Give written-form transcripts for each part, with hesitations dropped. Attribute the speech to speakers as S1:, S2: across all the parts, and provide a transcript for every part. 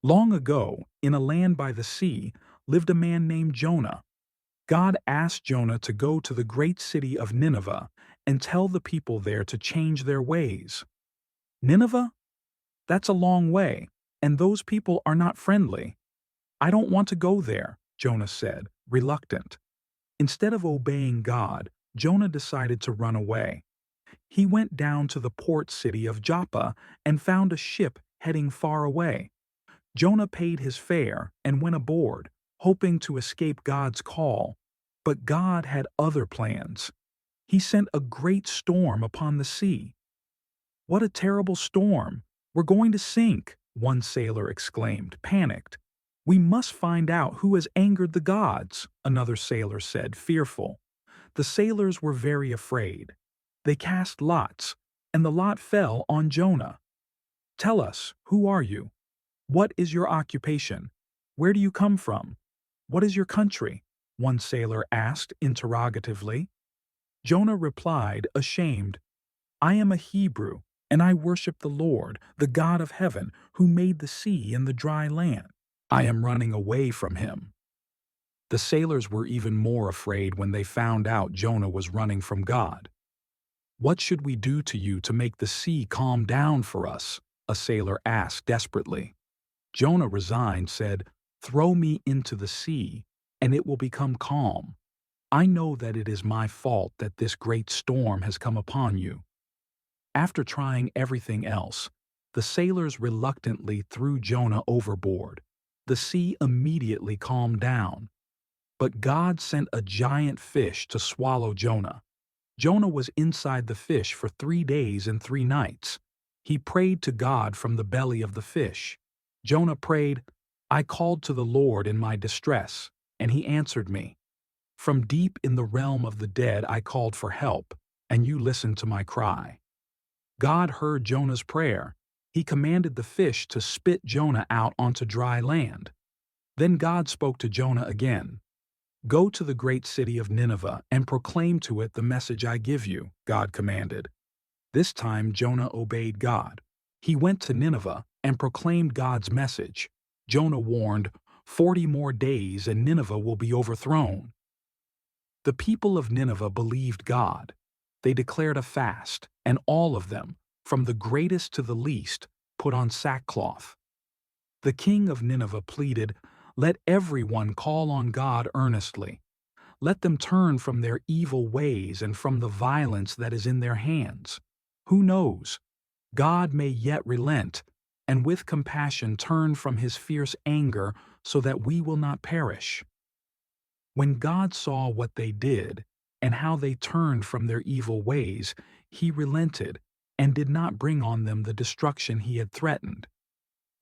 S1: Long ago, in a land by the sea, lived a man named Jonah. God asked Jonah to go to the great city of Nineveh and tell the people there to change their ways. Nineveh? That's a long way, and those people are not friendly. I don't want to go there, Jonah said, reluctant. Instead of obeying God, Jonah decided to run away. He went down to the port city of Joppa and found a ship heading far away. Jonah paid his fare and went aboard, hoping to escape God's call. But God had other plans. He sent a great storm upon the sea. "What a terrible storm! We're going to sink," one sailor exclaimed, panicked. "We must find out who has angered the gods," another sailor said, fearful. The sailors were very afraid. They cast lots, and the lot fell on Jonah. "Tell us, who are you? What is your occupation? Where do you come from? What is your country?" one sailor asked interrogatively. Jonah replied, ashamed, "I am a Hebrew, and I worship the Lord, the God of heaven, who made the sea and the dry land. I am running away from him." The sailors were even more afraid when they found out Jonah was running from God. "What should we do to you to make the sea calm down for us?" a sailor asked desperately. Jonah, resigned, said, "Throw me into the sea, and it will become calm. I know that it is my fault that this great storm has come upon you." After trying everything else, the sailors reluctantly threw Jonah overboard. The sea immediately calmed down. But God sent a giant fish to swallow Jonah. Jonah was inside the fish for 3 days and 3 nights. He prayed to God from the belly of the fish. Jonah prayed, "I called to the Lord in my distress, and he answered me. From deep in the realm of the dead I called for help, and you listened to my cry." God heard Jonah's prayer. He commanded the fish to spit Jonah out onto dry land. Then God spoke to Jonah again. "Go to the great city of Nineveh and proclaim to it the message I give you," God commanded. This time Jonah obeyed God. He went to Nineveh and proclaimed God's message. Jonah warned, 40 more days and Nineveh will be overthrown." The people of Nineveh believed God. They declared a fast, and all of them, from the greatest to the least, put on sackcloth. The king of Nineveh pleaded, "Let everyone call on God earnestly. Let them turn from their evil ways and from the violence that is in their hands. Who knows? God may yet relent, and with compassion turn from his fierce anger so that we will not perish." When God saw what they did and how they turned from their evil ways, he relented and did not bring on them the destruction he had threatened.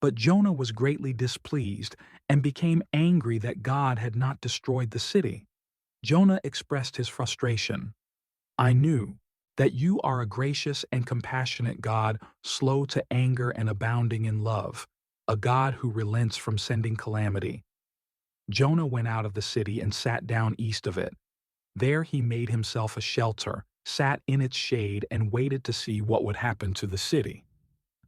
S1: But Jonah was greatly displeased and became angry that God had not destroyed the city. Jonah expressed his frustration. "I knew that you are a gracious and compassionate God, slow to anger and abounding in love, a God who relents from sending calamity." Jonah went out of the city and sat down east of it. There he made himself a shelter, sat in its shade, and waited to see what would happen to the city.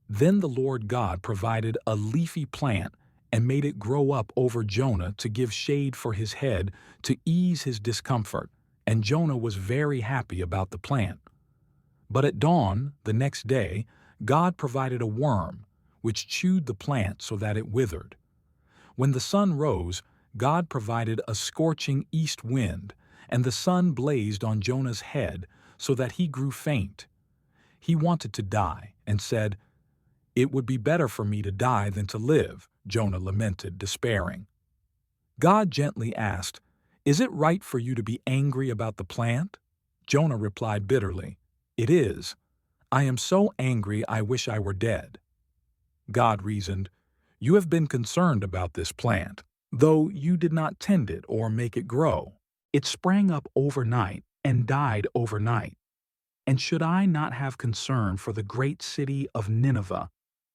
S1: Then the Lord God provided a leafy plant and made it grow up over Jonah to give shade for his head to ease his discomfort, and Jonah was very happy about the plant. But at dawn, the next day, God provided a worm, which chewed the plant so that it withered. When the sun rose, God provided a scorching east wind, and the sun blazed on Jonah's head so that he grew faint. He wanted to die and said, "It would be better for me to die than to live," Jonah lamented, despairing. God gently asked, "Is it right for you to be angry about the plant?" Jonah replied bitterly, "It is. I am so angry I wish I were dead." God reasoned, "You have been concerned about this plant, though you did not tend it or make it grow. It sprang up overnight and died overnight. And should I not have concern for the great city of Nineveh,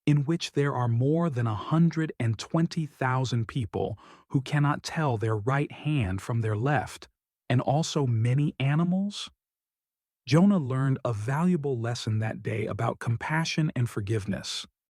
S1: in which there are more than 120,000 people who cannot tell their right hand from their left, and also many animals?" Jonah learned a valuable lesson that day about compassion and forgiveness.